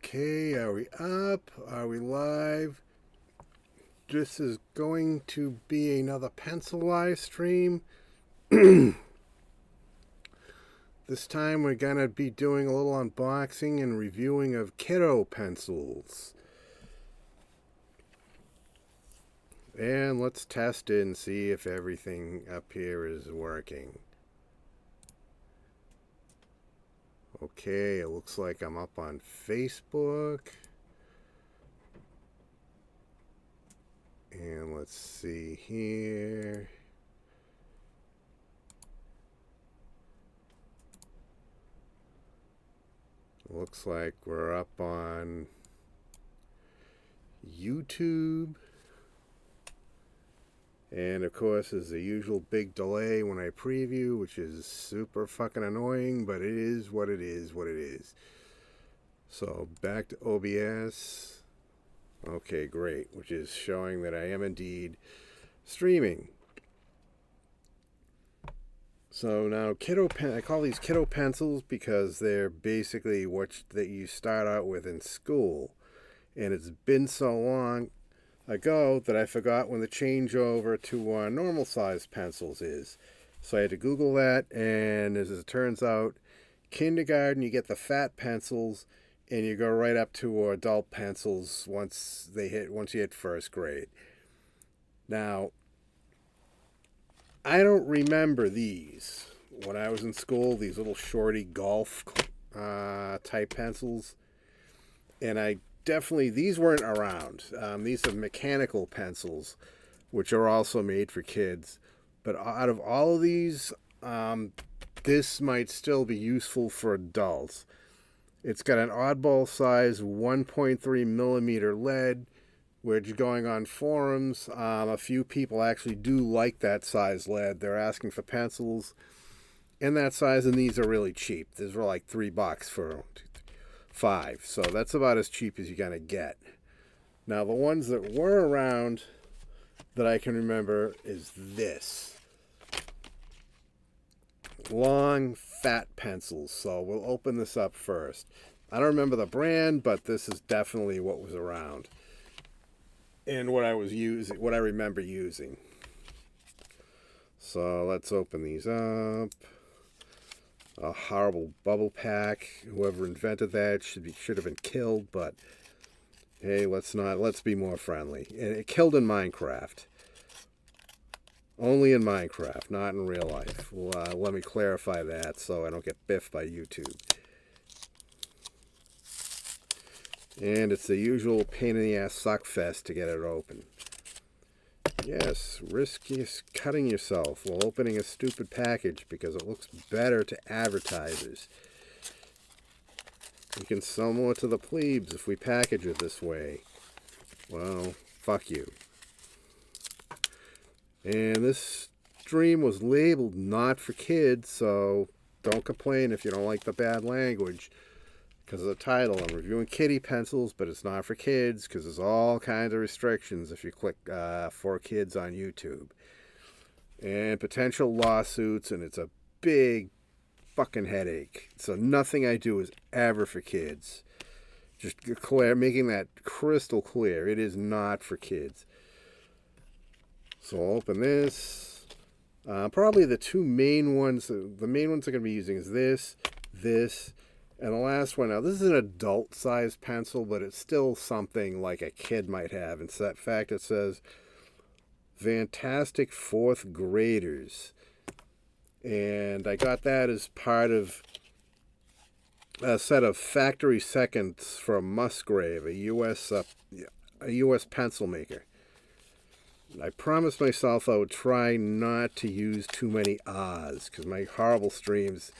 Okay, are we up? Are we live? This is going to be another pencil live stream. This time we're going to be doing a little unboxing and reviewing of kiddo pencils. And let's test it and see if everything up here is working. Okay, it looks like I'm up on Facebook. And let's see here. Looks like we're up on YouTube. And of course, there's the usual big delay when I preview, which is super fucking annoying, but it is what it is, what it is. So back to OBS. Okay, great, which is showing that I am indeed streaming. So now I call these kiddo pencils because they're basically what that you start out with in school. And it's been so long ago that I forgot when the changeover to normal size pencils is. So I had to Google that, and as it turns out, kindergarten you get the fat pencils, and you go right up to adult pencils once you hit first grade. Now, I don't remember these when I was in school. These little shorty golf type pencils, and these weren't around. These are mechanical pencils, which are also made for kids. But out of all of these, this might still be useful for adults. It's got an oddball size 1.3 millimeter lead, which going on forums, a few people actually do like that size lead. They're asking for pencils in that size, and these are really cheap. These were like $3 for 5, so that's about as cheap as you're gonna get. Now the ones that were around that I can remember is this long fat pencils. So we'll open this up first. I don't remember the brand, but this is definitely what was around and what I remember using. So let's open these up. A horrible bubble pack. Whoever invented that should have been killed, but hey, let's be more friendly. And it killed in Minecraft. Only in Minecraft, not in real life. Well, let me clarify that so I don't get biffed by YouTube. And it's the usual pain in the ass suck fest to get it open. Yes, risk cutting yourself while opening a stupid package because it looks better to advertisers. We can sell more to the plebes if we package it this way. Well, fuck you. And this stream was labeled not for kids, so don't complain if you don't like the bad language. Because of the title, I'm reviewing kiddie pencils, but it's not for kids because there's all kinds of restrictions if you click for kids on YouTube. And potential lawsuits, and it's a big fucking headache. So nothing I do is ever for kids. Just making that crystal clear. It is not for kids. So I'll open this. Probably the two main ones, the main ones I'm going to be using is this, and the last one. Now, this is an adult-sized pencil, but it's still something like a kid might have. In fact, it says, Fantastic Fourth Graders. And I got that as part of a set of factory seconds from Musgrave, a U.S. pencil maker. I promised myself I would try not to use too many ahs, because my horrible streams,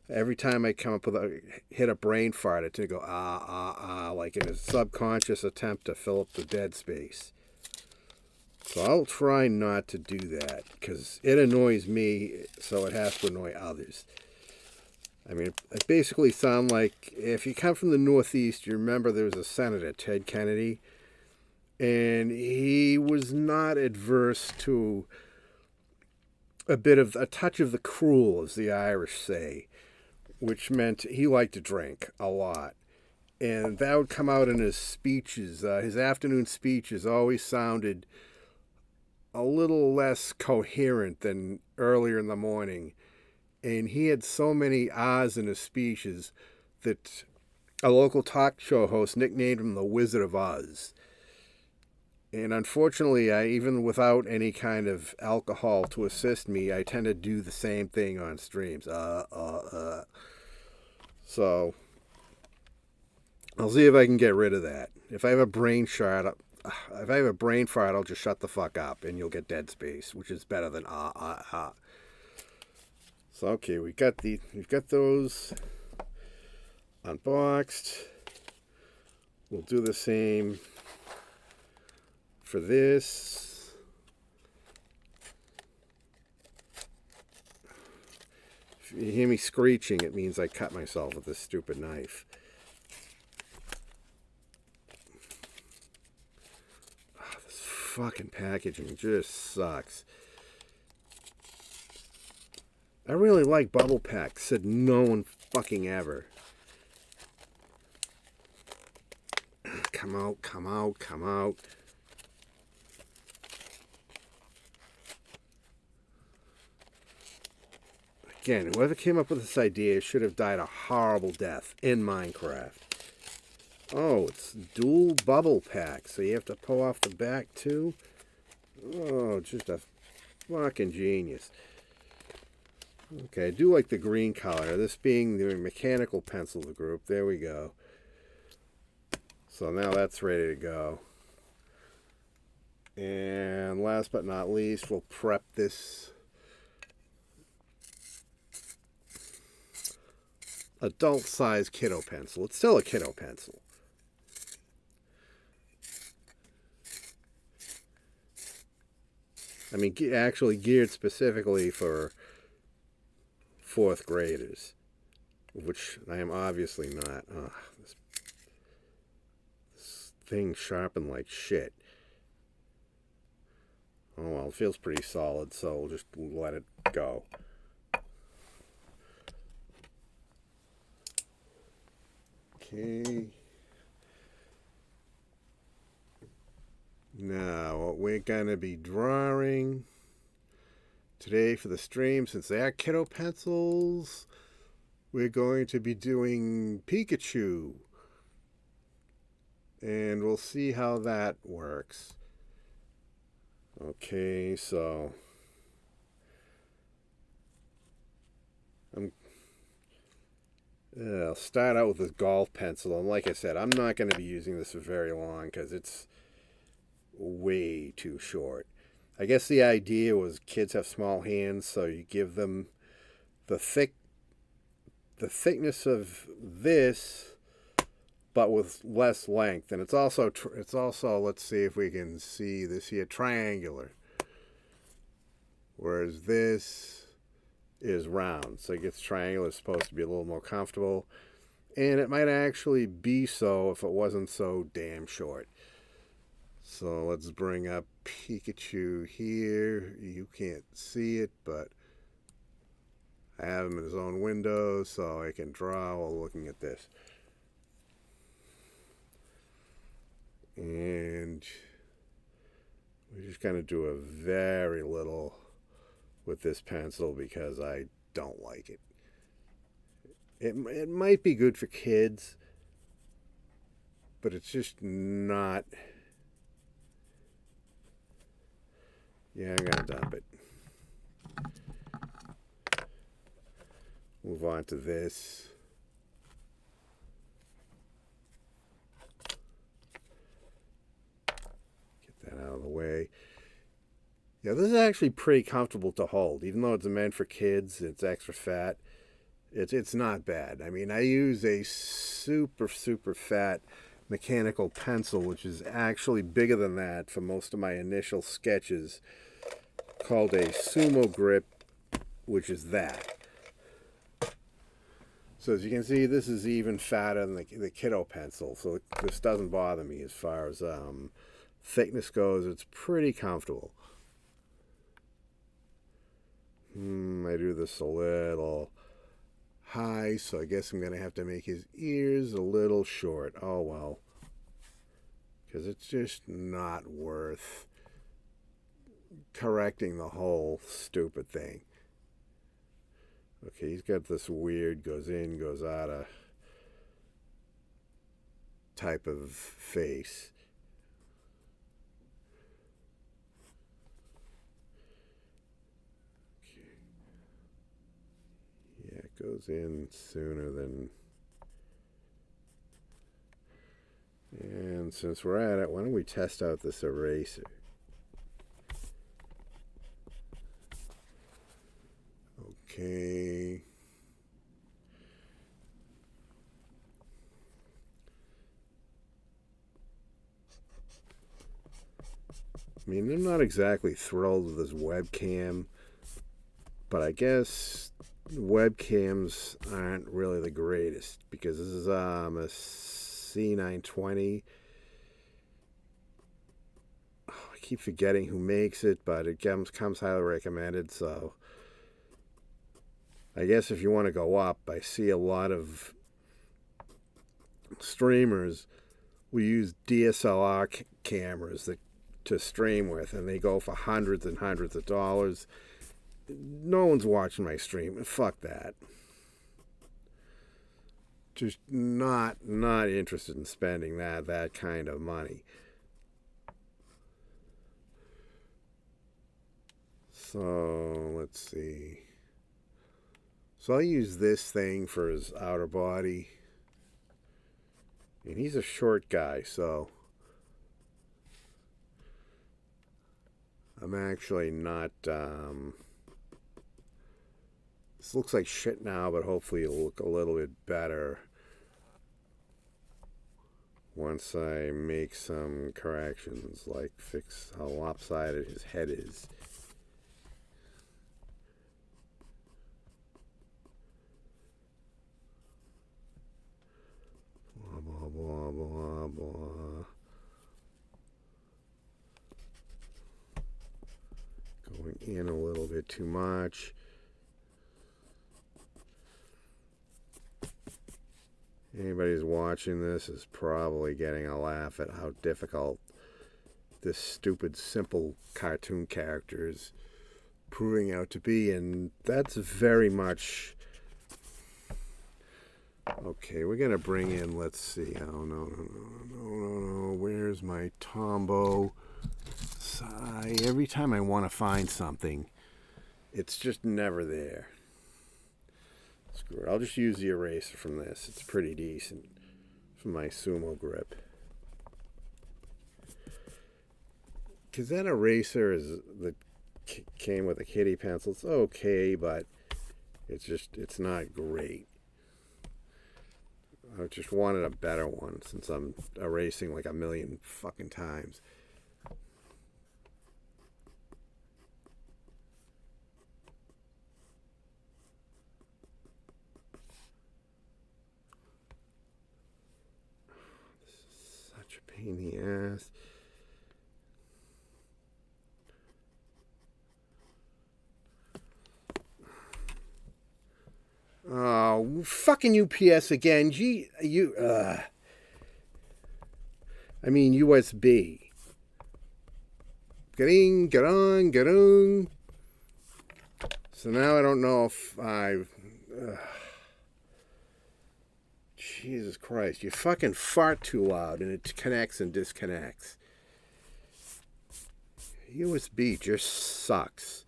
every time I come up with hit a brain fart, I tend to go like in a subconscious attempt to fill up the dead space. So I'll try not to do that, because it annoys me, so it has to annoy others. I mean, it basically sounds like, if you come from the Northeast, you remember there was a senator, Ted Kennedy, and he was not adverse to a touch of the cruel, as the Irish say, which meant he liked to drink a lot. And that would come out in his speeches. His afternoon speeches always sounded a little less coherent than earlier in the morning. And he had so many ahs in his speeches that a local talk show host nicknamed him the Wizard of Oz. And unfortunately, even without any kind of alcohol to assist me, I tend to do the same thing on streams. So I'll see if I can get rid of that. If I have a brain fart, I'll just shut the fuck up, and you'll get dead space, which is better than ah. So okay, we've got those unboxed. We'll do the same for this. If you hear me screeching, it means I cut myself with this stupid knife. Oh, this fucking packaging just sucks. I really like bubble packs, said no one fucking ever. Come out, come out, come out. Again, whoever came up with this idea should have died a horrible death in Minecraft. Oh, it's dual bubble pack, so you have to pull off the back too? Oh, just a fucking genius. Okay, I do like the green color, this being the mechanical pencil of the group. There we go. So now that's ready to go. And last but not least, we'll prep this adult-sized kiddo pencil. It's still a kiddo pencil. I mean, actually geared specifically for 4th graders, which I am obviously not. This thing sharpened like shit. Oh well, it feels pretty solid, so we'll just let it go. Okay. Now, what we're going to be drawing today for the stream, since they are kiddo pencils, we're going to be doing Pikachu. And we'll see how that works. Okay, so I'll start out with this golf pencil. And like I said, I'm not going to be using this for very long because it's way too short. I guess the idea was kids have small hands, so you give them the thickness of this, but with less length. And it's also let's see if we can see this here, triangular, whereas this is round. So it gets triangular. It's supposed to be a little more comfortable, and it might actually be so if it wasn't so damn short. So let's bring up Pikachu here. You can't see it, but I have him in his own window, so I can draw while looking at this. And we're just going to do a very little with this pencil because I don't like it. It might be good for kids, but it's just not. Yeah, I'm going to dump it. Move on to this. Get that out of the way. Yeah, this is actually pretty comfortable to hold. Even though it's meant for kids, it's extra fat. It's not bad. I mean, I use a super fat mechanical pencil, which is actually bigger than that for most of my initial sketches, called a Sumo Grip, which is that. So as you can see, this is even fatter than the kiddo pencil, so this doesn't bother me as far as thickness goes. It's pretty comfortable. I do this a little high, so I guess I'm going to have to make his ears a little short. Oh well. Because it's just not worth correcting the whole stupid thing. Okay, he's got this weird goes in, goes out of type of face. Yeah, it goes in sooner than... And since we're at it, why don't we test out this eraser? Okay. I mean, I'm not exactly thrilled with this webcam, but I guess webcams aren't really the greatest because this is a C920. Oh, I keep forgetting who makes it, but it comes highly recommended, so I guess if you want to go up, I see a lot of streamers will use DSLR cameras to stream with, and they go for hundreds and hundreds of dollars. No one's watching my stream. Fuck that. Just not interested in spending that kind of money. So let's see. So I'll use this thing for his outer body. And he's a short guy, so I'm actually not... this looks like shit now, but hopefully it'll look a little bit better once I make some corrections, like fix how lopsided his head is. Blah, blah, blah, blah, blah. Going in a little bit too much. Anybody who's watching this is probably getting a laugh at how difficult this stupid, simple cartoon character is proving out to be, and that's very much... Okay, we're going to bring in, let's see, oh, no, where's my Tombow? Every time I want to find something, it's just never there. Screw it. I'll just use the eraser from this. It's pretty decent for my sumo grip. Because that eraser that came with a kitty pencil. It's okay, but it's not great. I just wanted a better one since I'm erasing like a million fucking times. Pain in the ass. Oh, fucking UPS again. Gee, I mean USB. Get on. So now I don't know if Jesus Christ, you fucking fart too loud and it connects and disconnects. USB just sucks.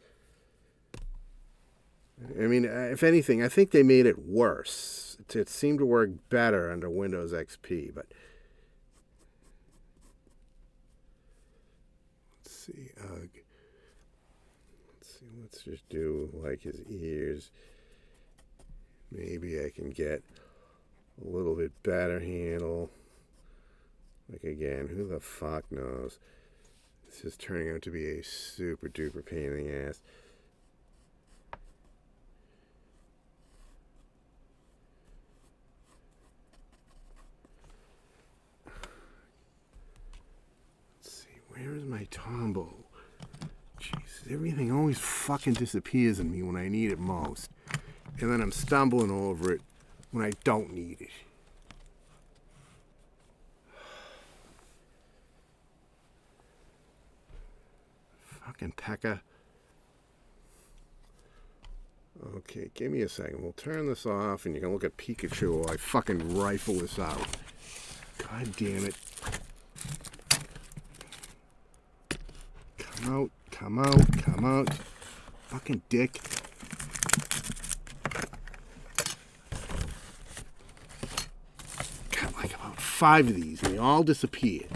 I mean, if anything, I think they made it worse. It seemed to work better under Windows XP, but... Let's see, let's just do like his ears. Maybe I can get a little bit better handle. Like again, who the fuck knows? This is turning out to be a super duper pain in the ass. Let's see, where is my Tombow? Jesus, everything always fucking disappears in me when I need it most. and then I'm stumbling over it when I don't need it. Fucking pecker. Okay, give me a second. We'll turn this off and you can look at Pikachu while I fucking rifle this out. God damn it. Come out, come out, come out. Fucking dick. Got like about 5 of these and they all disappeared.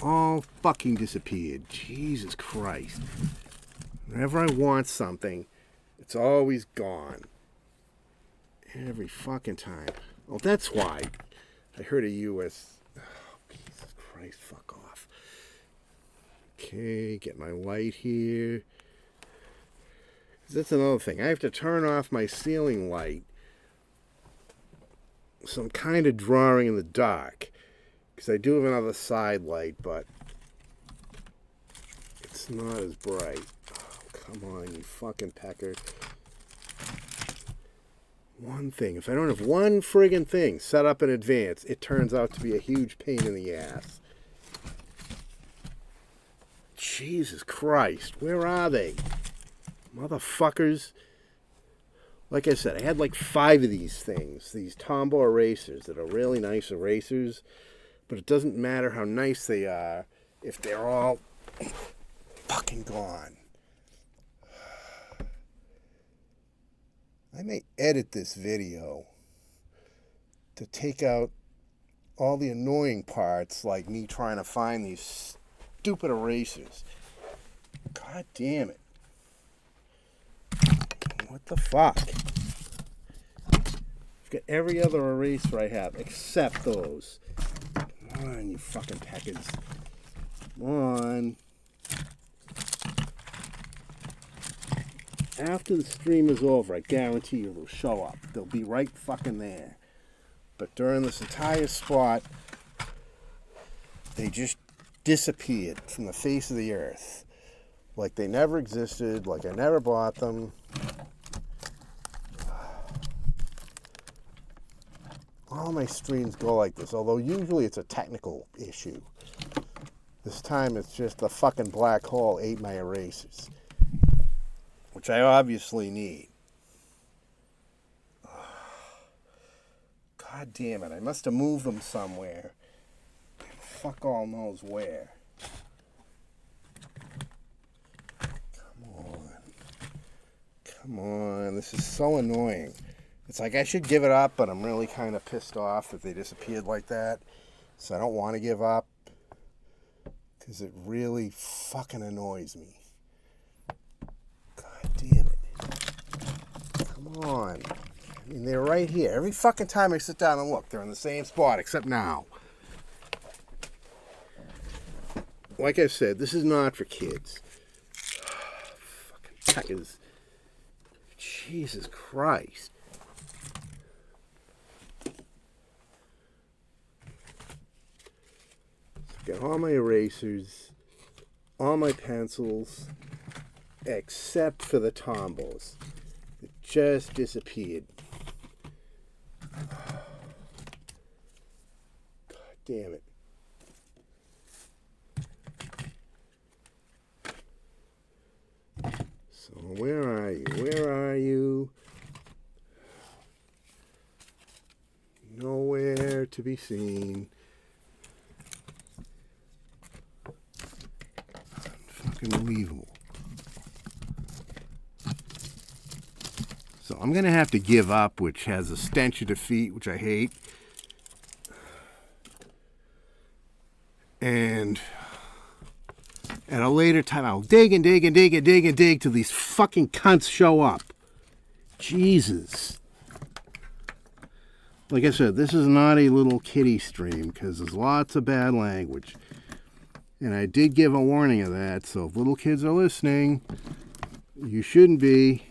All fucking disappeared. Jesus Christ. Whenever I want something, it's always gone. Every fucking time. Well, that's why I heard a US... Oh, Jesus Christ, fuck off. Okay, get my light here. That's another thing. I have to turn off my ceiling light. So I'm kind of drawing in the dark. Because I do have another side light, but it's not as bright. Oh, come on, you fucking pecker. One thing. If I don't have one friggin' thing set up in advance, it turns out to be a huge pain in the ass. Jesus Christ. Where are they? Motherfuckers. Like I said, I had like 5 of these things. These Tombow erasers that are really nice erasers. But it doesn't matter how nice they are if they're all fucking gone. I may edit this video to take out all the annoying parts, like me trying to find these stupid erasers. God damn it. What the fuck? I've got every other eraser I have except those. Come on, you fucking peckers. Come on. After the stream is over, I guarantee you they'll show up. They'll be right fucking there. But during this entire spot, they just disappeared from the face of the earth. Like they never existed, like I never bought them. All my streams go like this, although usually it's a technical issue. This time it's just the fucking black hole ate my erasers, which I obviously need. God damn it, I must have moved them somewhere. Fuck all knows where. Come on, this is so annoying. It's like I should give it up, but I'm really kind of pissed off that they disappeared like that. So I don't want to give up, because it really fucking annoys me. God damn it. Come on. I mean, they're right here. Every fucking time I sit down and look, they're in the same spot, except now. Like I said, this is not for kids. Fucking peckers. Jesus Christ. Got all my erasers, all my pencils, except for the Tombows. It just disappeared. God damn it. So where are you? Where are you? Nowhere to be seen. Unbelievable. So I'm going to have to give up, which has a stench of defeat, which I hate. And at a later time, I'll dig and dig and dig and dig and dig till these fucking cunts show up. Jesus. Like I said, this is not a little kiddie stream because there's lots of bad language. And I did give a warning of that, so if little kids are listening, you shouldn't be.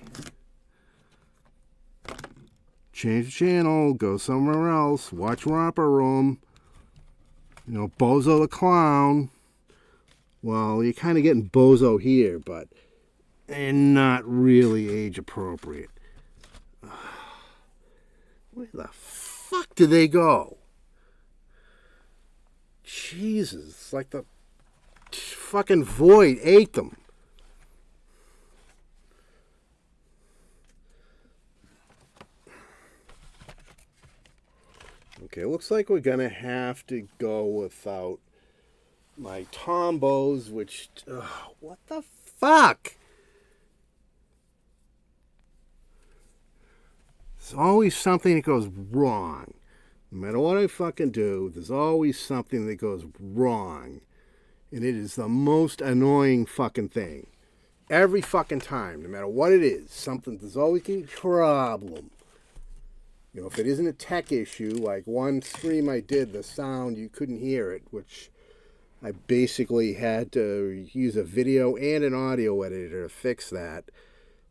Change the channel, go somewhere else, watch Romper Room. You know, Bozo the Clown. Well, you're kind of getting Bozo here, but they're not really age appropriate. Where the fuck did they go? Jesus, it's like the fucking void ate them. Okay, looks like we're gonna have to go without my Tombos, which... what the fuck? There's always something that goes wrong. No matter what I fucking do, there's always something that goes wrong. And it is the most annoying fucking thing. Every fucking time, no matter what it is, there's always a problem. You know, if it isn't a tech issue, like one stream I did, the sound, you couldn't hear it, which I basically had to use a video and an audio editor to fix that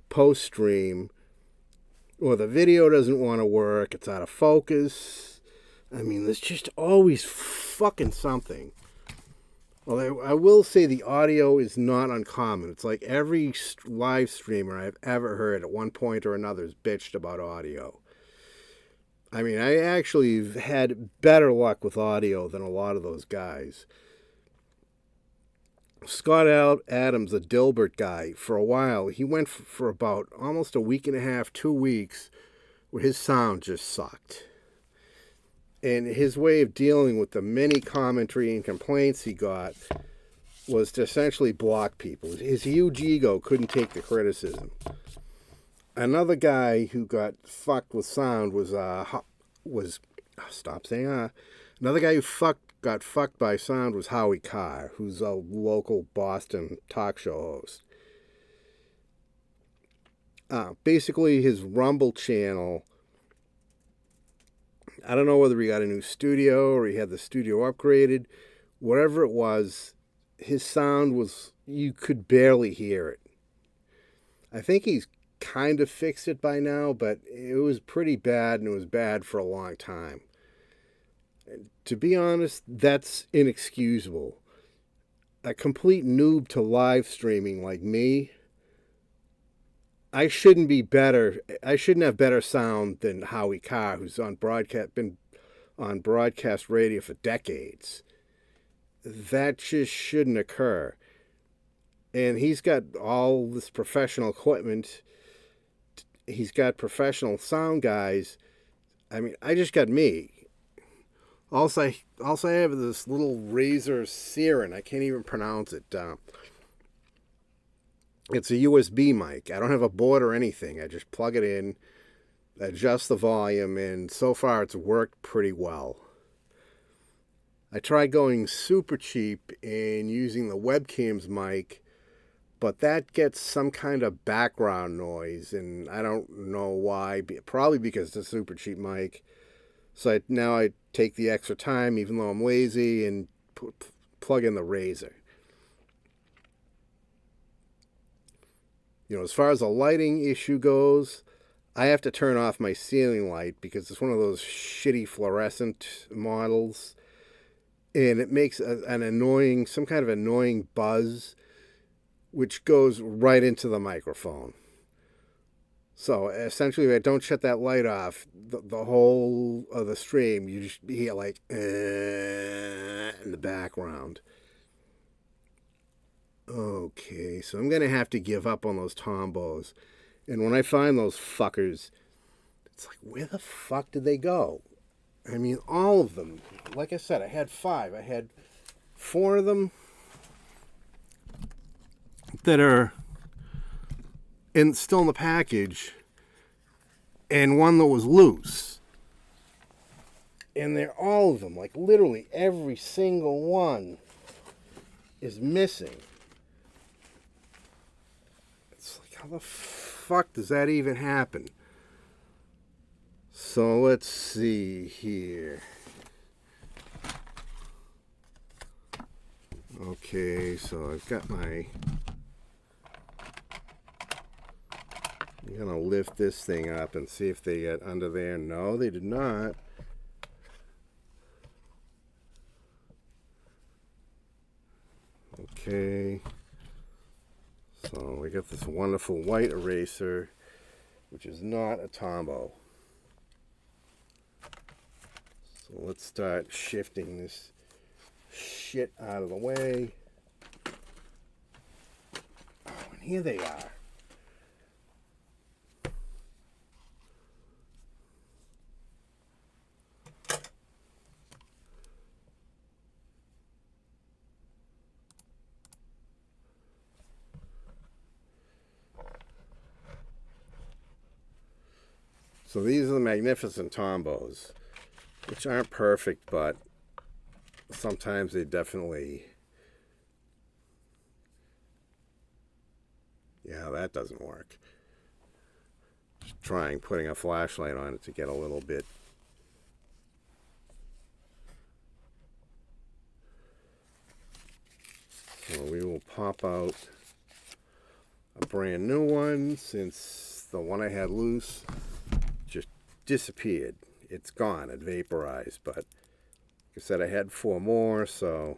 post-stream. Or the video doesn't want to work, it's out of focus. I mean, there's just always fucking something. Well, I will say the audio is not uncommon. It's like every live streamer I've ever heard at one point or another has bitched about audio. I mean, I actually have had better luck with audio than a lot of those guys. Scott Adams, the Dilbert guy, for a while, he went for about almost a week and a half, 2 weeks, where his sound just sucked. And his way of dealing with the many commentary and complaints he got was to essentially block people. His huge ego couldn't take the criticism. Another guy who got fucked with sound another guy who got fucked by sound was Howie Carr, who's a local Boston talk show host. Basically, his Rumble channel, I don't know whether he got a new studio or he had the studio upgraded. Whatever it was, his sound was, you could barely hear it. I think he's kind of fixed it by now, but it was pretty bad, and it was bad for a long time. To be honest, that's inexcusable. A complete noob to live streaming like me, I shouldn't have better sound than Howie Carr, who's been on broadcast radio for decades. That just shouldn't occur. And he's got all this professional equipment. He's got professional sound guys. I mean, I just got me. Also, I have this little Razer Siren. I can't even pronounce it. It's a USB mic. I don't have a board or anything. I just plug it in, adjust the volume, and so far it's worked pretty well. I tried going super cheap and using the webcam's mic, but that gets some kind of background noise, and I don't know why. Probably because it's a super cheap mic. So now I take the extra time, even though I'm lazy, and plug in the Razer. You know, as far as the lighting issue goes, I have to turn off my ceiling light because it's one of those shitty fluorescent models. And it makes some kind of annoying buzz, which goes right into the microphone. So essentially, if I don't shut that light off, the whole of the stream, you just hear like in the background. Okay, so I'm going to have to give up on those Tombos. And when I find those fuckers, it's like, where the fuck did they go? I mean, all of them. Like I said, I had 5. I had 4 of them that are still in the package, and one that was loose. And they're all of them, like literally every single one is missing. It's like, how the fuck does that even happen? So let's see here. Okay, so I've got my... I'm going to lift this thing up and see if they get under there. No, they did not. Okay. So we got this wonderful white eraser, which is not a Tombow. So let's start shifting this shit out of the way. Oh, and here they are. So these are the magnificent tombos, which aren't perfect, but sometimes they definitely... Yeah, that doesn't work. Just trying putting a flashlight on it to get a little bit. So we will pop out a brand new one, since the one I had loose just disappeared. It's gone. It vaporized. But like I said, I had 4 more, so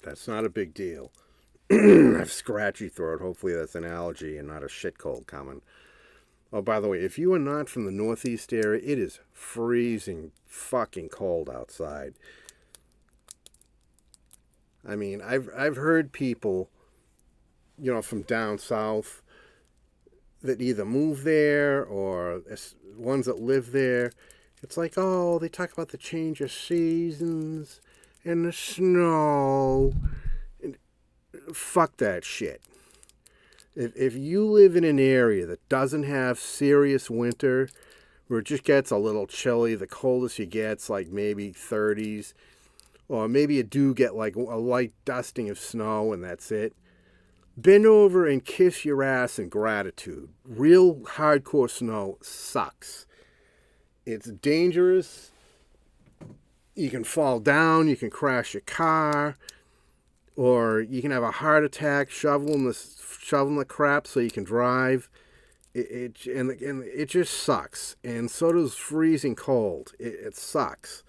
that's not a big deal. I have scratchy throat. Hopefully that's an allergy and not a shit cold coming. Oh, by the way, if you are not from the Northeast area, it is freezing fucking cold outside. I mean, I've heard people, from down south that either move there or ones that live there. It's like, oh, they talk about the change of seasons and the snow. And fuck that shit. If you live in an area that doesn't have serious winter, where it just gets a little chilly, the coldest you get's like maybe 30s, or maybe you do get like a light dusting of snow and that's it, bend over and kiss your ass in gratitude. Real hardcore snow sucks. It's dangerous. You can fall down, you can crash your car, or you can have a heart attack shoveling the crap so you can drive. It just sucks. And so does freezing cold. It sucks.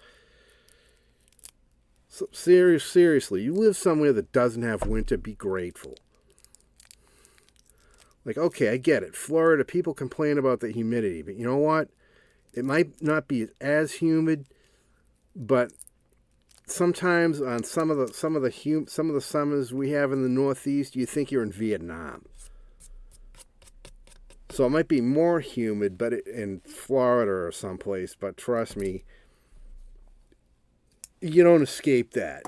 So seriously, you live somewhere that doesn't have winter, be grateful. Like, okay, I get it. Florida, people complain about the humidity, but you know what? It might not be as humid, but sometimes on some of the summers we have in the Northeast, you think you're in Vietnam. So it might be more humid, but in Florida or someplace. But trust me, you don't escape that.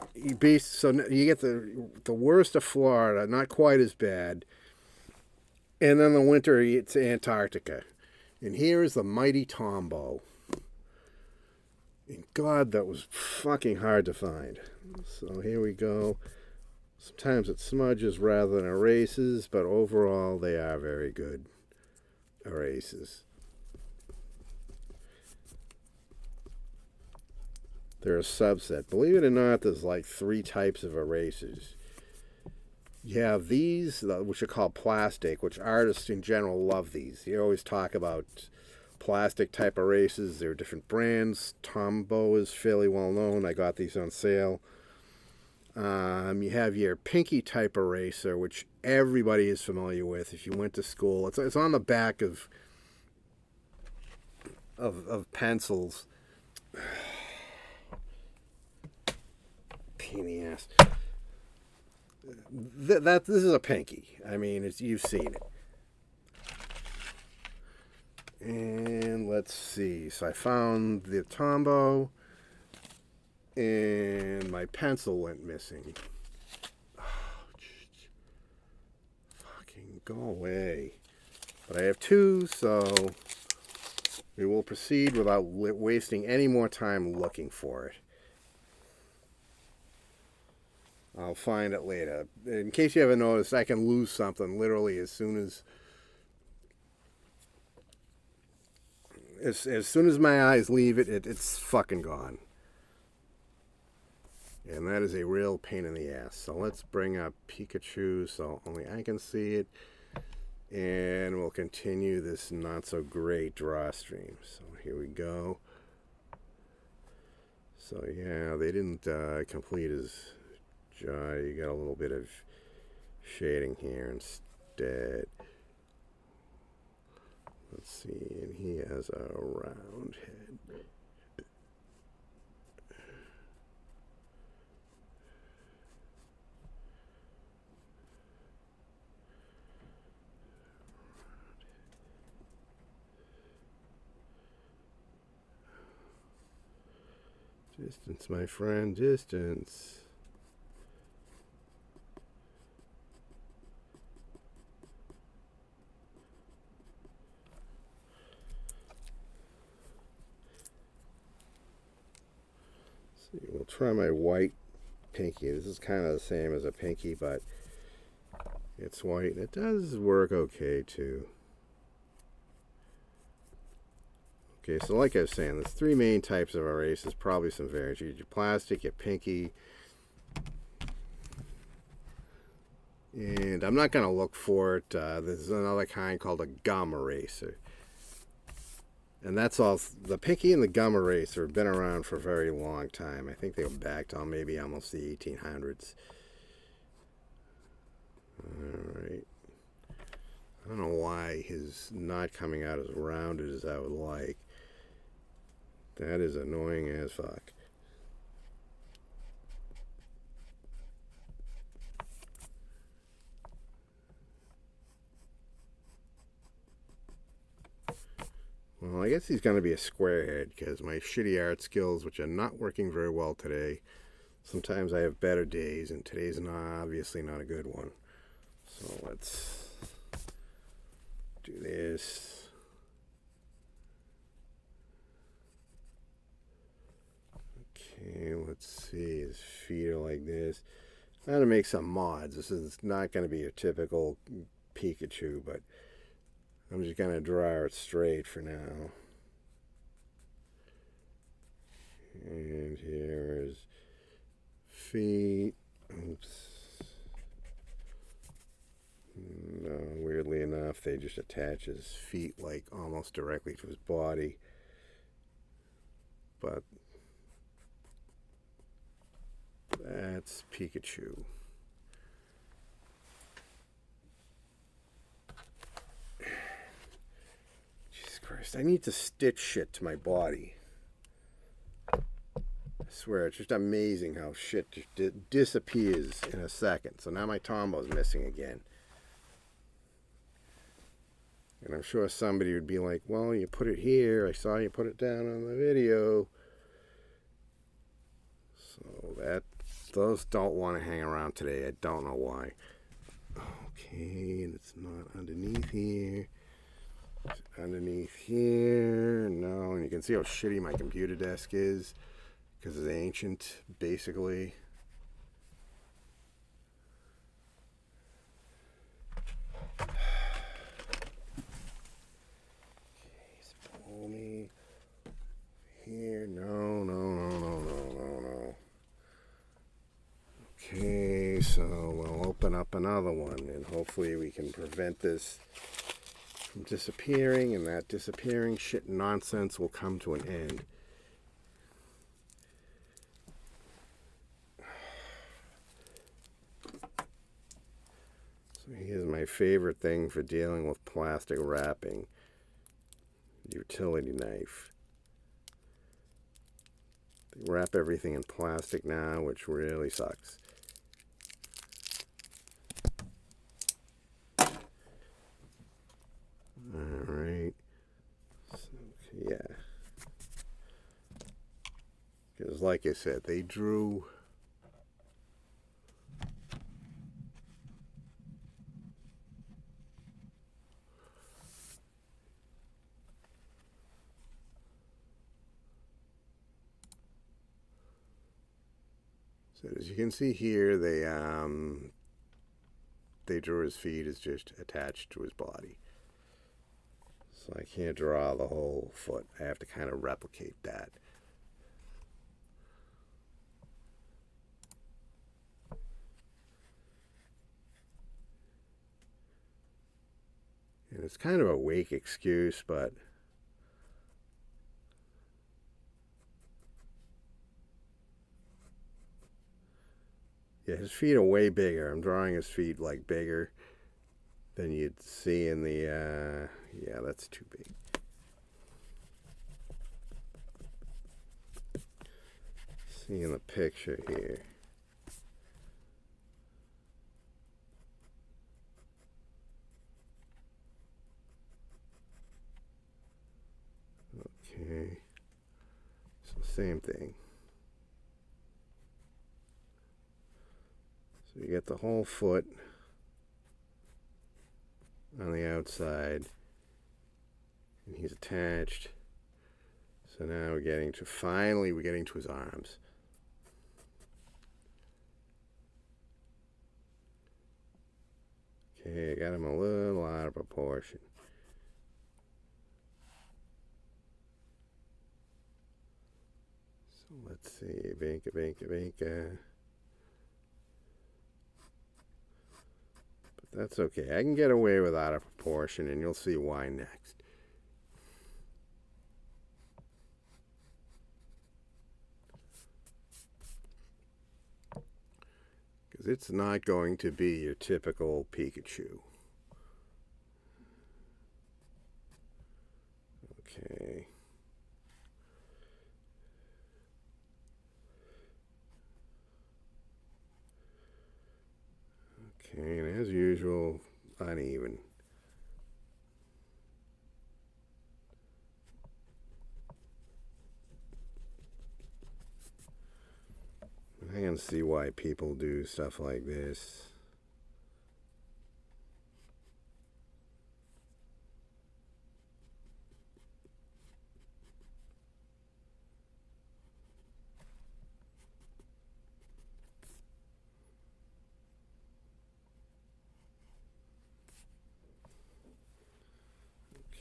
So you get the worst of Florida, not quite as bad. And then the winter, it's Antarctica. And here is the mighty Tombow. And God, that was fucking hard to find. So here we go. Sometimes it smudges rather than erases, but overall they are very good erases. They're a subset. Believe it or not, there's like 3 types of erasers. You have these, which are called plastic, which artists in general love these. You always talk about plastic type erasers. There are different brands. Tombow is fairly well known. I got these on sale. You have your pinky type eraser, which everybody is familiar with if you went to school. It's on the back of pencils. Pain in the ass. This is a pinky. I mean, you've seen it. And let's see. So I found the Tombow, and my pencil went missing. Oh, fucking go away. But I have 2, so we will proceed without wasting any more time looking for it. I'll find it later. In case you haven't noticed, I can lose something literally as soon as my eyes leave it, it's fucking gone. And that is a real pain in the ass. So let's bring up Pikachu so only I can see it. And we'll continue this not so great draw stream. So here we go. So yeah, they didn't complete his jaw. You got a little bit of shading here instead. Let's see, and he has a round head. Distance, my friend, distance. See, we'll try my white pinky. This is kind of the same as a pinky, but it's white and it does work okay too. Okay, so like I was saying, there's three main types of erasers, probably some variants. You get your plastic, your pinky, and I'm not going to look for it. There's another kind called a gum eraser. And that's all. The pinky and the gum eraser have been around for a very long time. I think they were back to maybe almost the 1800s. Alright. I don't know why he's not coming out as rounded as I would like. That is annoying as fuck. Well, I guess he's going to be a squarehead because my shitty art skills, which are not working very well today, sometimes I have better days, and today's obviously not a good one. So let's do this. Okay, let's see. His feet are like this. I'm going to make some mods. This is not going to be a typical Pikachu, but I'm just going to draw it straight for now. And here is feet. Oops. No, weirdly enough, they just attach his feet like almost directly to his body. But that's Pikachu. Jesus Christ, I need to stitch shit to my body. I swear, it's just amazing how shit just disappears in a second. So now my Tombo's missing again. And I'm sure somebody would be like, well, you put it here. I saw you put it down on the video. So those don't want to hang around today. I don't know why. Okay, and it's not underneath here. It's underneath here. No, and you can see how shitty my computer desk is because it's ancient, basically. Here, no. Okay, so we'll open up another one and hopefully we can prevent this from disappearing, and that disappearing shit nonsense will come to an end. So here's my favorite thing for dealing with plastic wrapping. Utility knife. They wrap everything in plastic now, which really sucks. Alright. So, yeah. Because like I said, they drew so as you can see here, they drew his feet as just attached to his body. So I can't draw the whole foot. I have to kind of replicate that. And it's kind of a weak excuse, but yeah, his feet are way bigger. I'm drawing his feet like bigger than you'd see in the, yeah, that's too big. See in the picture here. Okay, so same thing. So you get the whole foot on the outside, and he's attached. So now we're getting to his arms. Okay, I got him a little out of proportion. So let's see, Vinka, Vinka, Vinka. But that's okay. I can get away with out of proportion, and you'll see why next. Because it's not going to be your typical Pikachu. Okay. Okay, and as usual, uneven. I can see why people do stuff like this.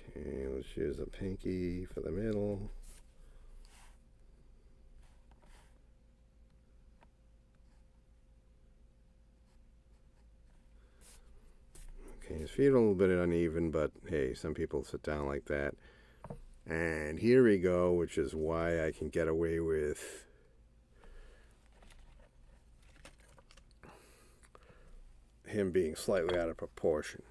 Okay, let's use a pinky for the middle. Okay, his feet are a little bit uneven, but hey, some people sit down like that. And here we go, which is why I can get away with him being slightly out of proportion.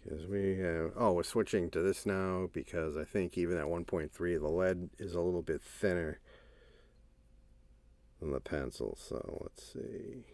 Because we have, we're switching to this now because I think even at 1.3 the lead is a little bit thinner than the pencil. So let's see.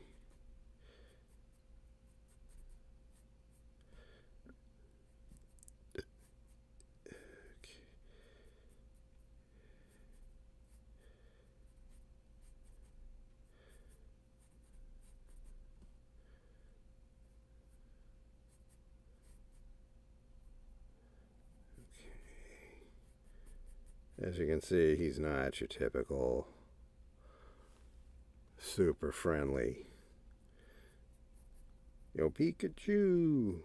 As you can see, he's not your typical super friendly, yo Pikachu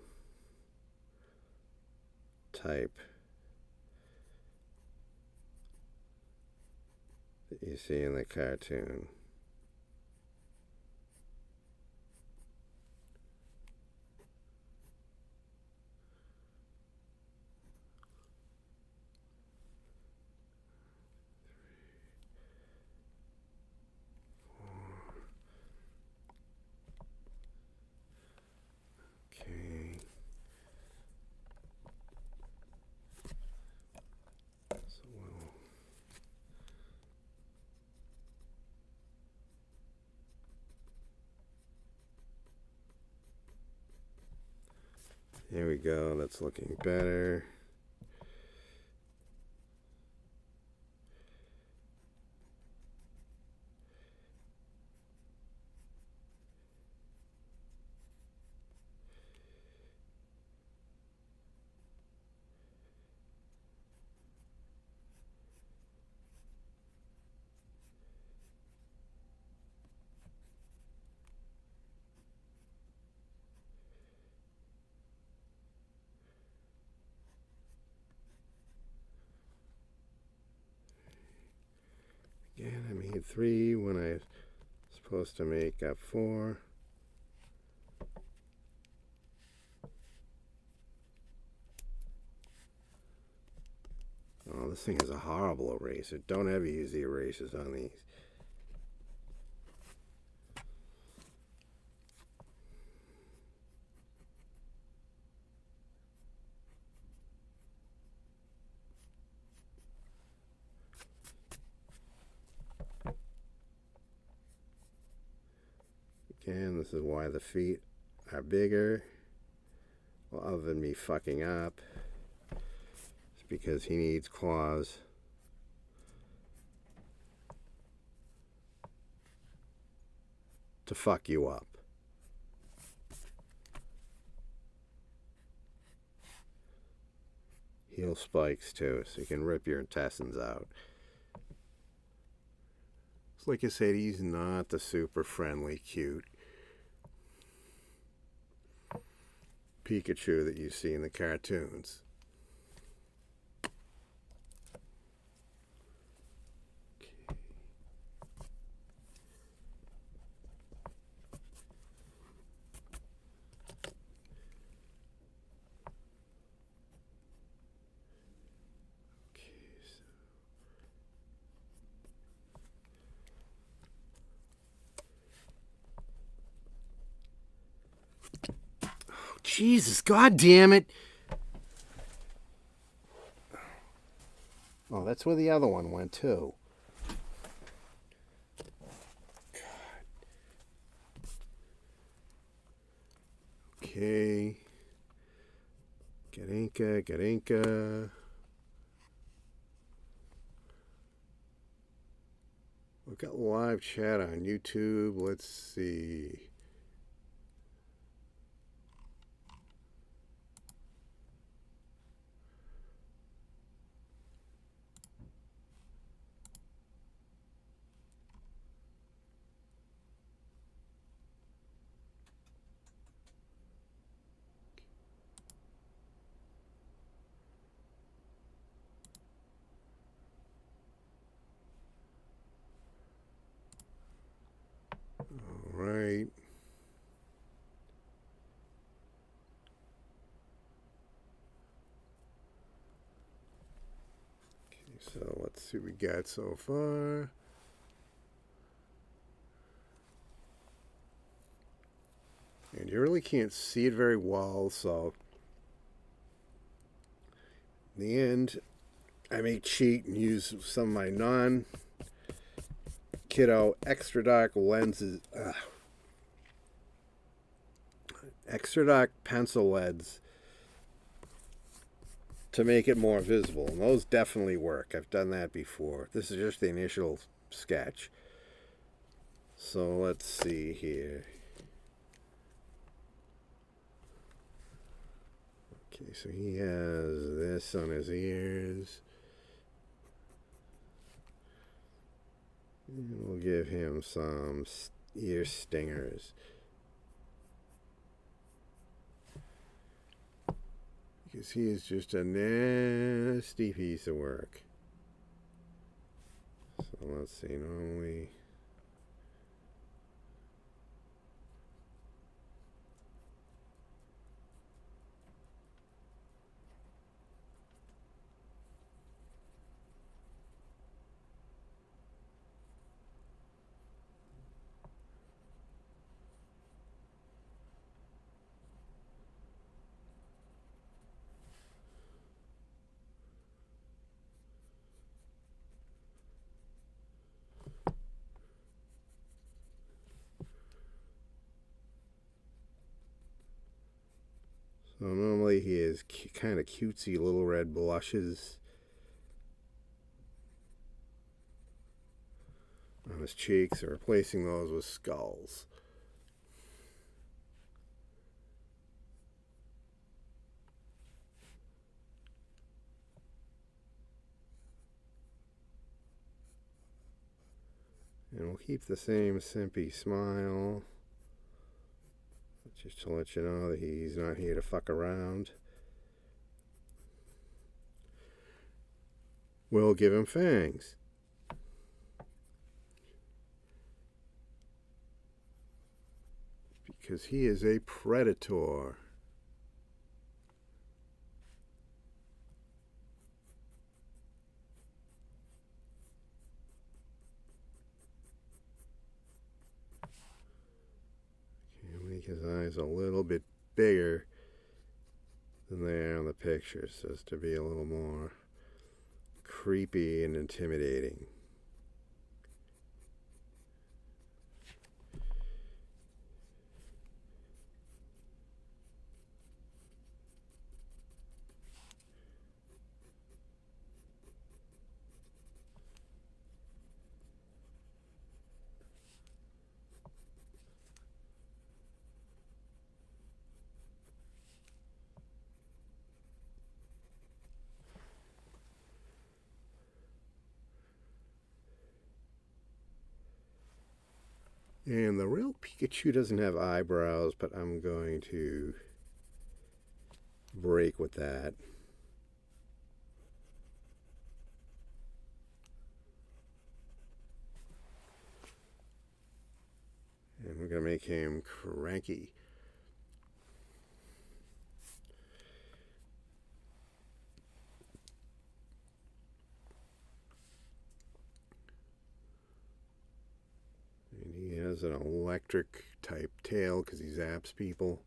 type that you see in the cartoon. There we go, that's looking better. Again, I made 3 when I was supposed to make up 4. Oh, this thing is a horrible eraser. Don't ever use the erasers on these. Again, this is why the feet are bigger. Well, other than me fucking up, it's because he needs claws. To fuck you up. Heel spikes too, so you can rip your intestines out. It's like I said, he's not the super friendly, cute Pikachu that you see in the cartoons. Jesus, god damn it. Oh, that's where the other one went too. God. Okay. Garinka. We've got live chat on YouTube. Let's see. All right. Okay, so let's see what we got so far. And you really can't see it very well, so in the end, I may cheat and use some of my non-kiddo extra dark lenses, extra dark pencil leads to make it more visible. And those definitely work. I've done that before. This is just the initial sketch. So let's see here. Okay, so he has this on his ears. And we'll give him some ear stingers. Because he is just a nasty piece of work. So let's see, normally... So normally he has kind of cutesy little red blushes on his cheeks, and replacing those with skulls. And we'll keep the same simpy smile, just to let you know that he's not here to fuck around. We'll give him fangs. Because he is a predator. Okay, make his eyes a little bit bigger than they are on the picture, so as to be a little more creepy and intimidating. And the real Pikachu doesn't have eyebrows, but I'm going to break with that. And we're going to make him cranky. And he has an electric type tail because he zaps people.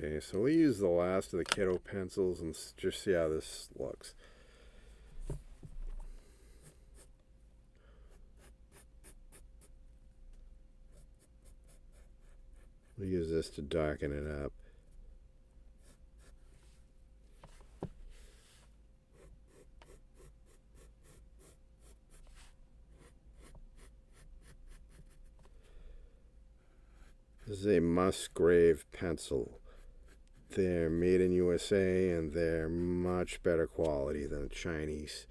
Okay, so we use the last of the kiddo pencils and just see how this looks. We'll use this to darken it up. This is a Musgrave pencil. They're made in USA and they're much better quality than Chinese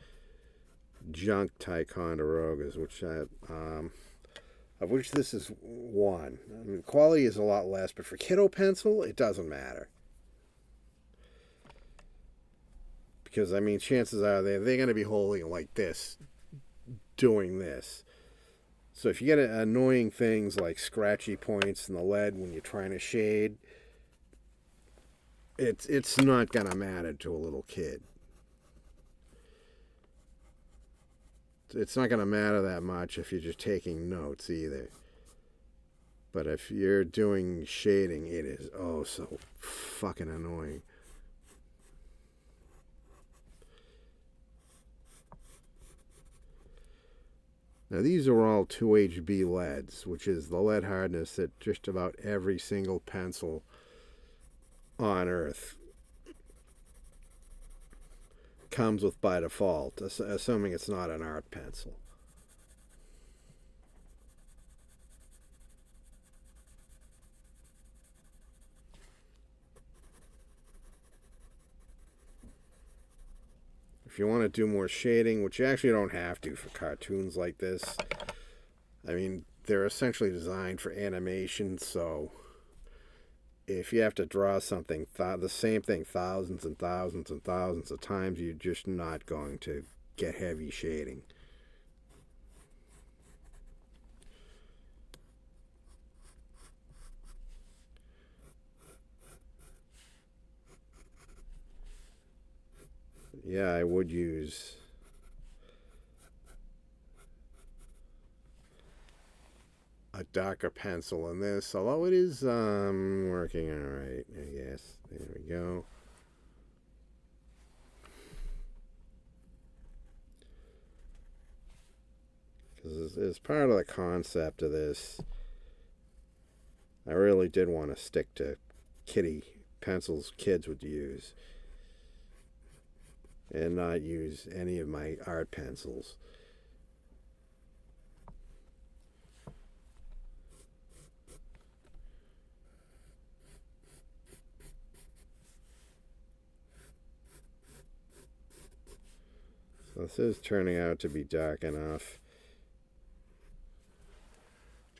junk Ticonderogas, of which this is one. I mean, quality is a lot less, but for kiddo pencil, it doesn't matter. Because, I mean, chances are they're going to be holding it like this, doing this. So if you get annoying things like scratchy points in the lead when you're trying to shade, it's not going to matter to a little kid. It's not going to matter that much if you're just taking notes either. But if you're doing shading, it is oh so fucking annoying. Now these are all 2HB leads, which is the lead hardness that just about every single pencil on Earth comes with by default, assuming it's not an art pencil. If you want to do more shading, which you actually don't have to for cartoons like this, I mean, they're essentially designed for animation, so if you have to draw something, the same thing thousands and thousands and thousands of times, you're just not going to get heavy shading. Yeah, I would use a darker pencil in this, although it is working alright, I guess. There we go. Because as part of the concept of this, I really did want to stick to kiddie pencils kids would use and not use any of my art pencils. So this is turning out to be dark enough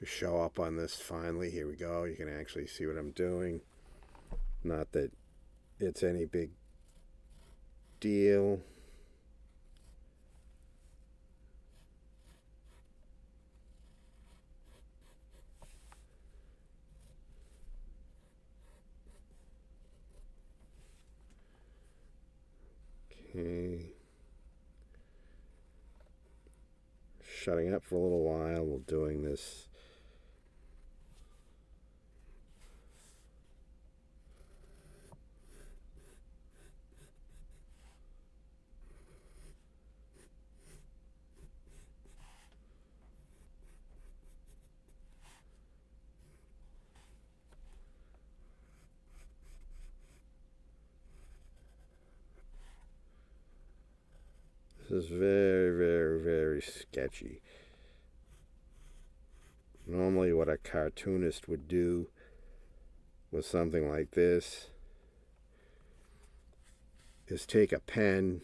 to show up on this finally. Here we go. You can actually see what I'm doing. Not that it's any big deal. Okay. shutting up for a little while while doing this. This is very, very, very sketchy. Normally what a cartoonist would do with something like this is take a pen,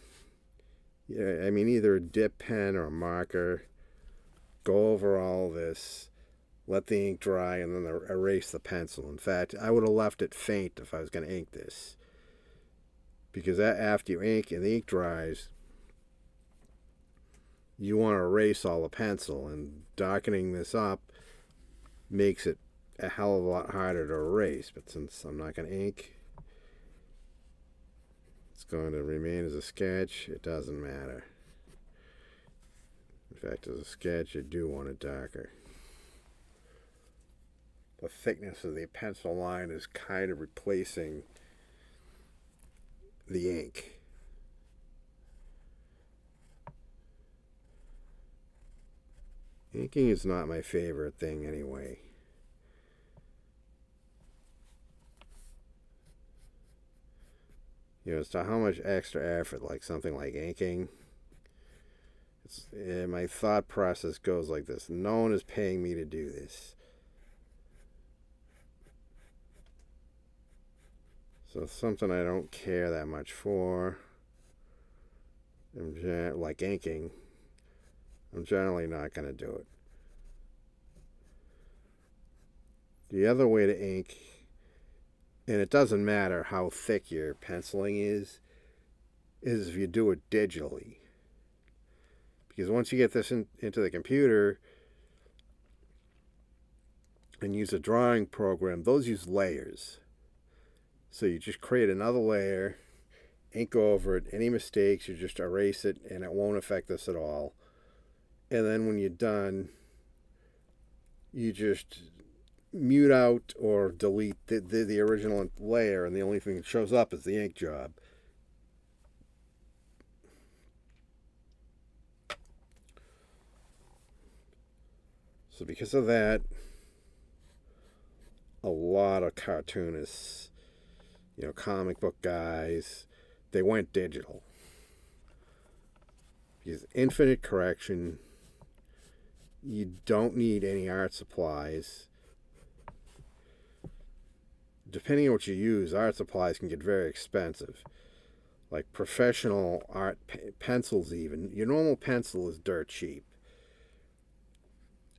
either a dip pen or a marker, go over all this, let the ink dry, and then erase the pencil. In fact, I would have left it faint if I was going to ink this, because after you ink and the ink dries, you want to erase all the pencil, and darkening this up makes it a hell of a lot harder to erase. But since I'm not going to ink, it's going to remain as a sketch. It doesn't matter. In fact, as a sketch, you do want it darker. The thickness of the pencil line is kind of replacing the ink. Inking is not my favorite thing anyway. As to how much extra effort, like something like inking, my thought process goes like this: no one is paying me to do this, so it's something I don't care that much for. Like inking, I'm generally not going to do it. The other way to ink, and it doesn't matter how thick your penciling is if you do it digitally. Because once you get this into the computer and use a drawing program, those use layers. So you just create another layer, ink over it. Any mistakes, you just erase it, and it won't affect this at all. And then when you're done, you just mute out or delete the original layer, and the only thing that shows up is the ink job. So because of that, a lot of cartoonists, comic book guys, they went digital. Because infinite correction, you don't need any art supplies. Depending on what you use, art supplies can get very expensive. Like professional art pencils even. Your normal pencil is dirt cheap.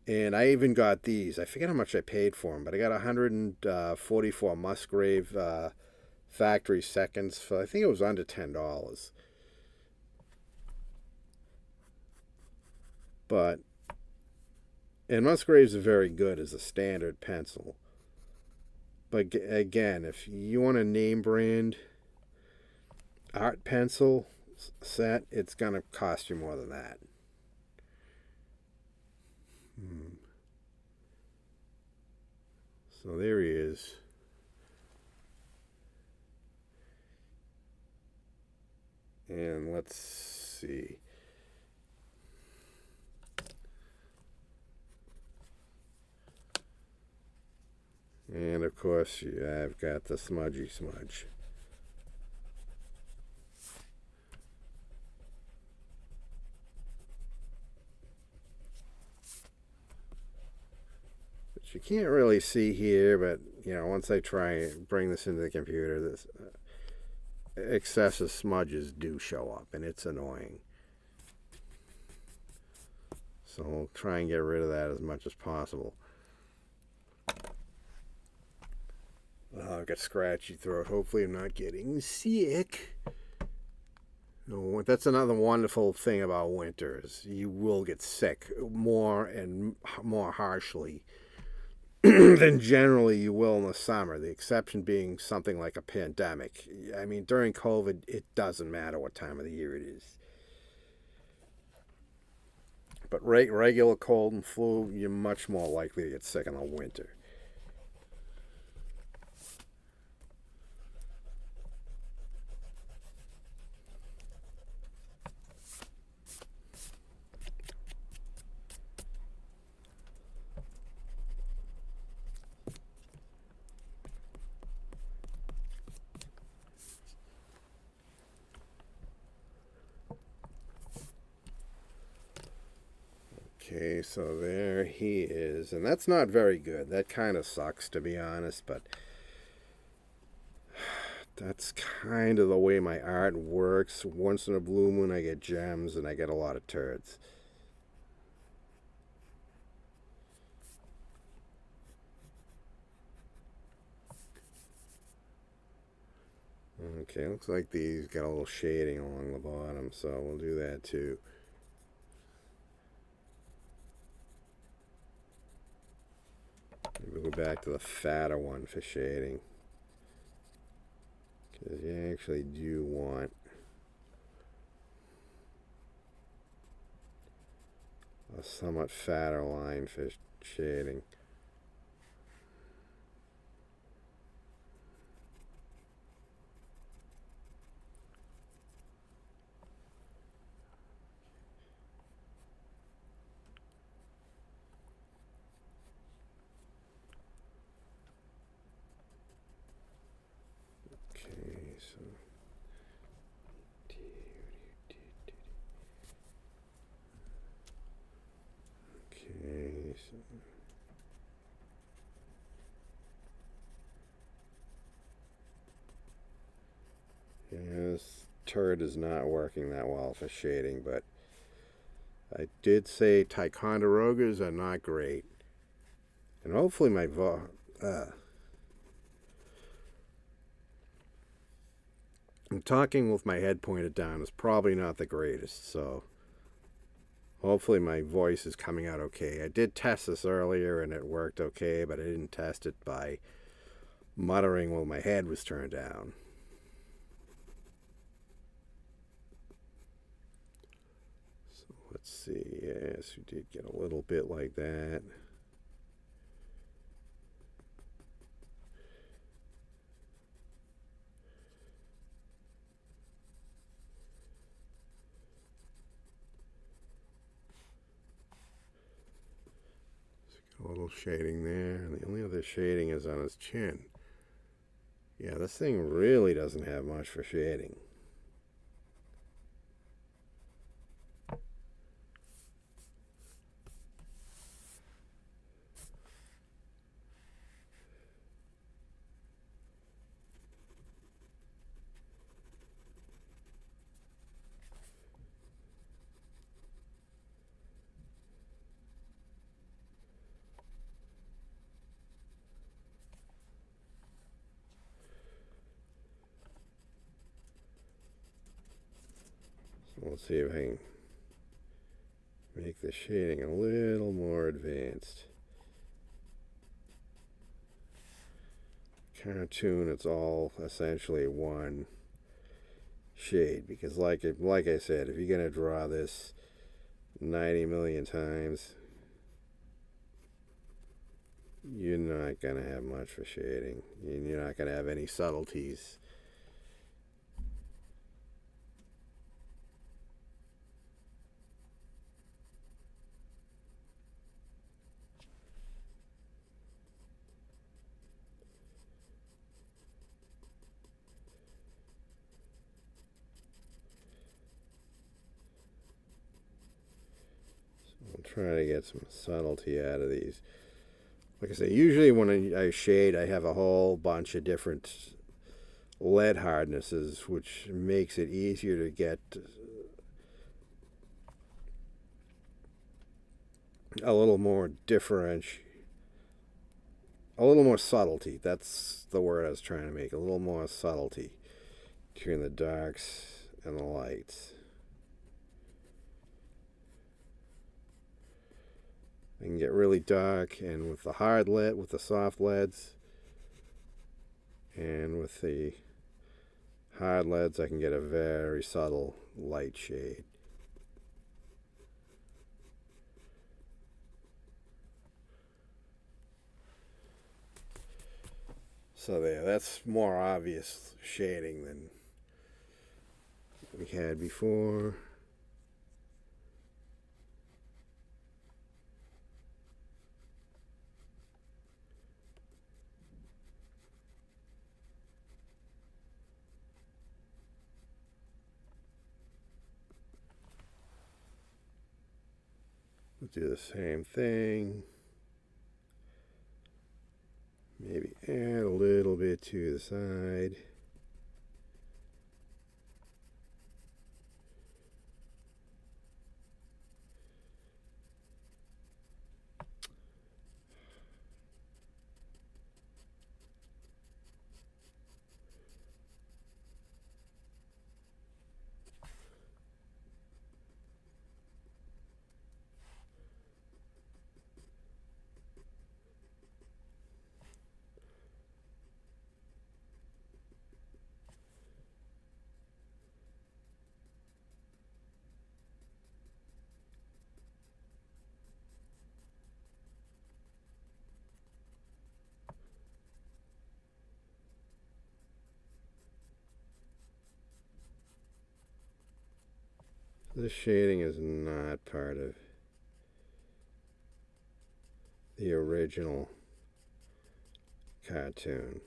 And I even got these. I forget how much I paid for them, but I got 144 Musgrave factory seconds for, I think it was under $10. And Musgraves are very good as a standard pencil. But again, if you want a name brand art pencil set, it's going to cost you more than that. So there he is. And let's see. And of course, I've got the smudgy smudge. Which you can't really see here, but once I try and bring this into the computer, this excessive smudges do show up, and it's annoying. So I'll try and get rid of that as much as possible. I've got scratchy throat. Hopefully I'm not getting sick. That's another wonderful thing about winters. You will get sick more and more harshly than generally you will in the summer. The exception being something like a pandemic. During COVID, it doesn't matter what time of the year it is. But regular cold and flu, you're much more likely to get sick in the winter. Okay, so there he is. And that's not very good. That kind of sucks, to be honest, but that's kind of the way my art works. Once in a blue moon, I get gems, and I get a lot of turds. Okay, looks like these got a little shading along the bottom, so we'll do that too. Maybe go back to the fatter one for shading, because you actually do want a somewhat fatter line for shading. Okay, so okay, so yeah, this turd is not working that well for shading, but I did say Ticonderogas are not great. And hopefully my talking with my head pointed down is probably not the greatest, so hopefully my voice is coming out okay. I did test this earlier and it worked okay, but I didn't test it by muttering while my head was turned down. So let's see. Yes, we did get a little bit like that. A little shading there, and the only other shading is on his chin. Yeah, this thing really doesn't have much for shading. So let's see if I can make the shading a little more advanced. Cartoon, it's all essentially one shade, because like I said, if you're gonna draw this 90 million times, you're not gonna have much for shading. You're not gonna have any subtleties. I'm trying to get some subtlety out of these. Like I say, usually when I shade, I have a whole bunch of different lead hardnesses, which makes it easier to get a little more a little more subtlety. That's the word I was trying to make. A little more subtlety between the darks and the lights. I can get really dark, and with the hard lead, with the soft leads, and with the hard leads, I can get a very subtle light shade. So there, that's more obvious shading than we had before. We'll do the same thing. Maybe add a little bit to the side. This shading is not part of the original cartoon.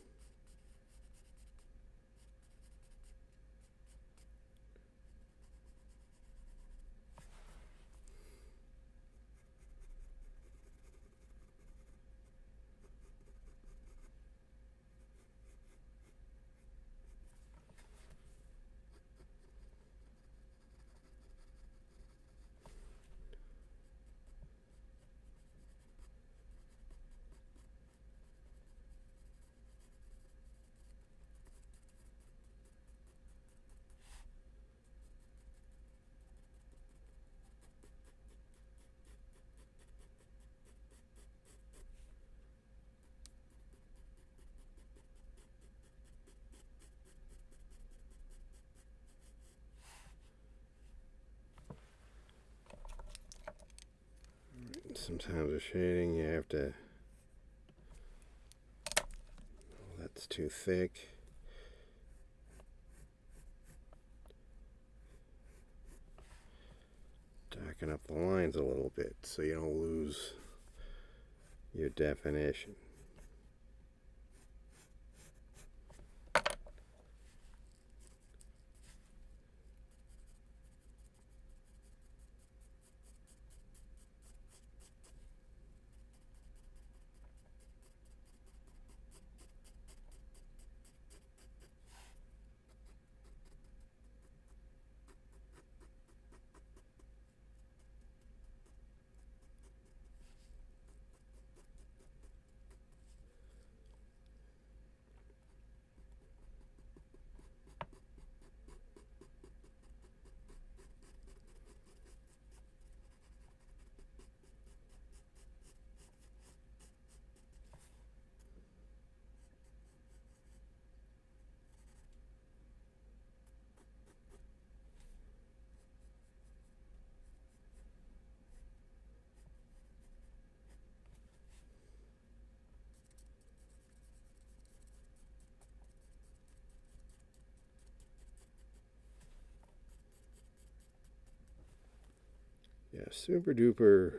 Sometimes with shading you have to, that's too thick. Darken up the lines a little bit so you don't lose your definition. Yeah, super duper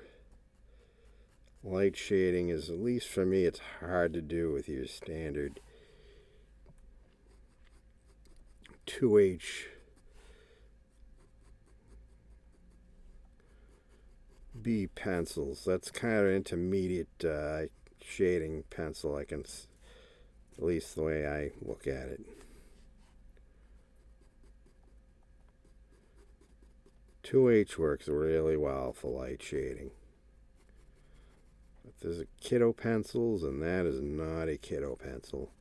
light shading is, at least for me, it's hard to do with your standard 2H B pencils. That's kind of intermediate shading pencil, at least the way I look at it. 2H works really well for light shading. But there's a kiddo pencils, and that is not a kiddo pencil.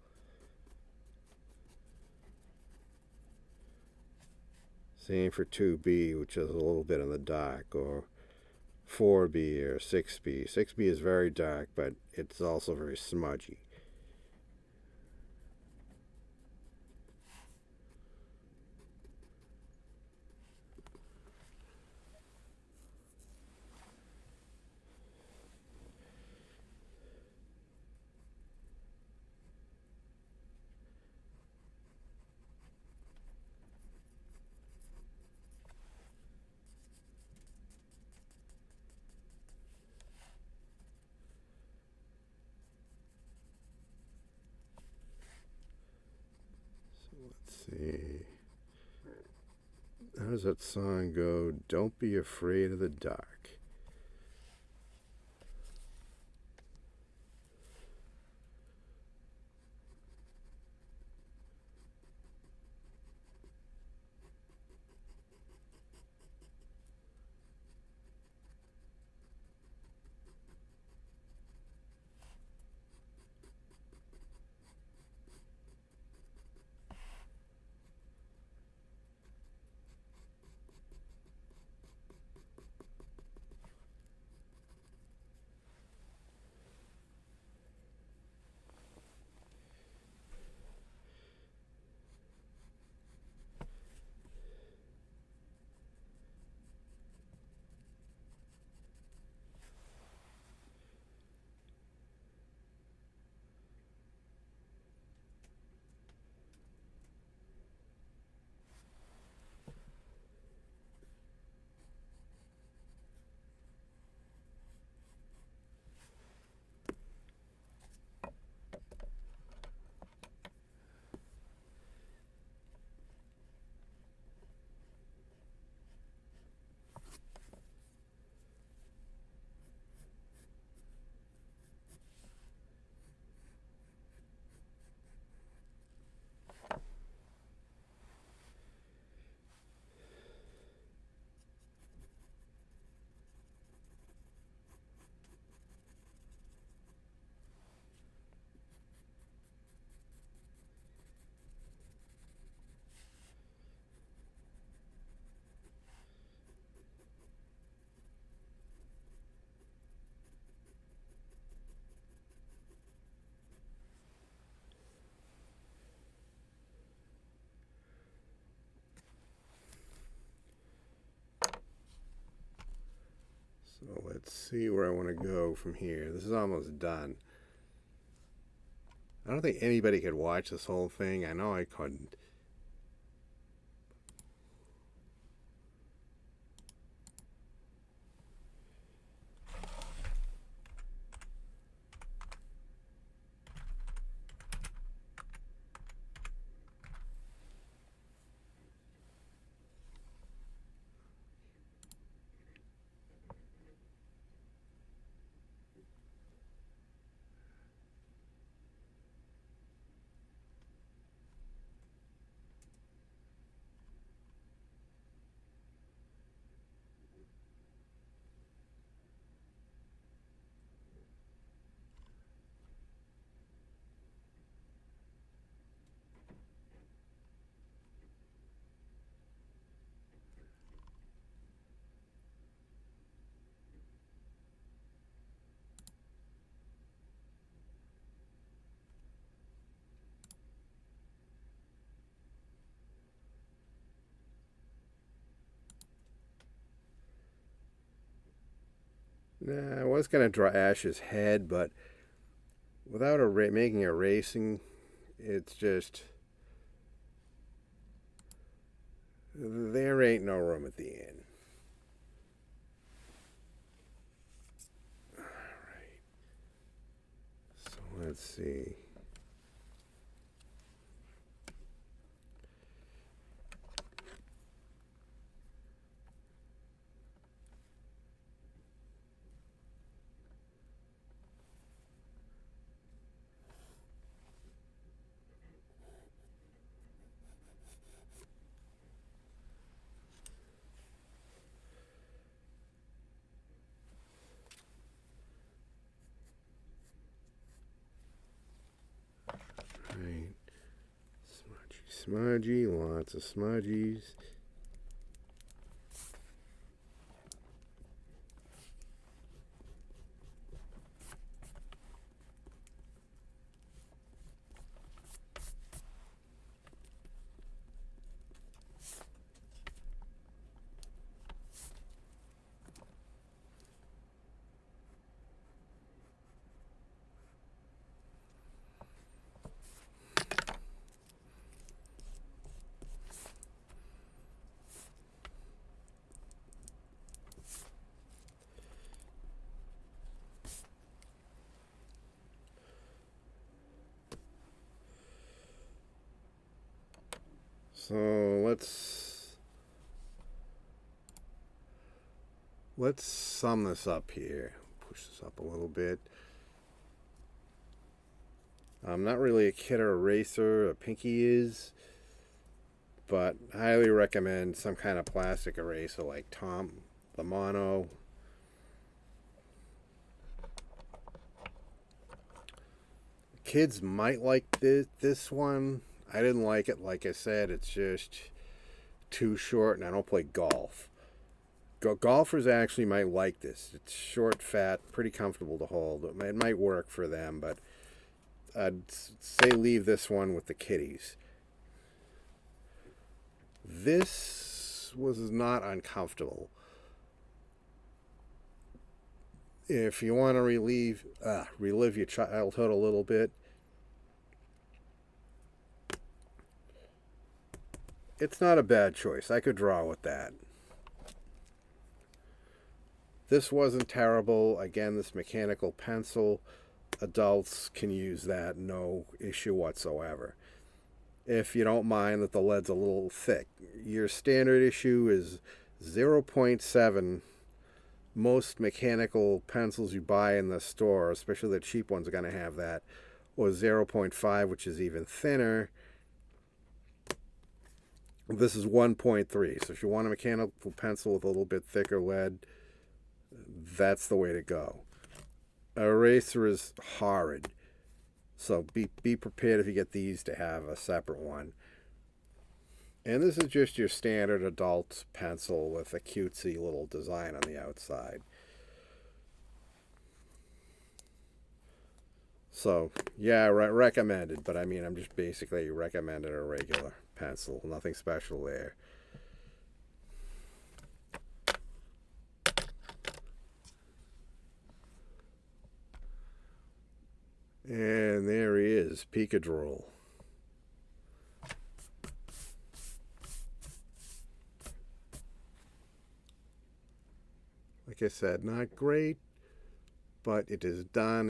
Same for 2B, which is a little bit in the dark, or 4B or 6B. 6B is very dark, but it's also very smudgy. see. How does that song go? Don't be afraid of the dark. So let's see where I want to go from here. This is almost done. I don't think anybody could watch this whole thing. I know I couldn't. Nah, I was going to draw Ash's head, but without making a racing, it's just... There ain't no room at the end. Alright. So let's see. Right. Smudgy, lots of smudgies. So let's sum this up here. Push this up a little bit. I'm not really a kiddo eraser. A Pinky is, but highly recommend some kind of plastic eraser like the Mono. Kids might like this one. I didn't like it. Like I said, it's just too short, and I don't play golf. Golfers actually might like this. It's short, fat, pretty comfortable to hold. It might work for them, but I'd say leave this one with the kiddies. This was not uncomfortable. If you want to relive your childhood a little bit, it's not a bad choice. I could draw with that. This wasn't terrible. Again, this mechanical pencil, adults can use that, no issue whatsoever. If you don't mind that the lead's a little thick. Your standard issue is 0.7. Most mechanical pencils you buy in the store, especially the cheap ones, are going to have that, or 0.5, which is even thinner. This is 1.3. So if you want a mechanical pencil with a little bit thicker lead, that's the way to go. An eraser is horrid, so be prepared if you get these to have a separate one. And this is just your standard adult pencil with a cutesy little design on the outside. So, yeah, recommended, but I mean, I'm just basically recommending a regular pencil. Nothing special there. And there he is, Pencilhed. Like I said, not great, but it is done.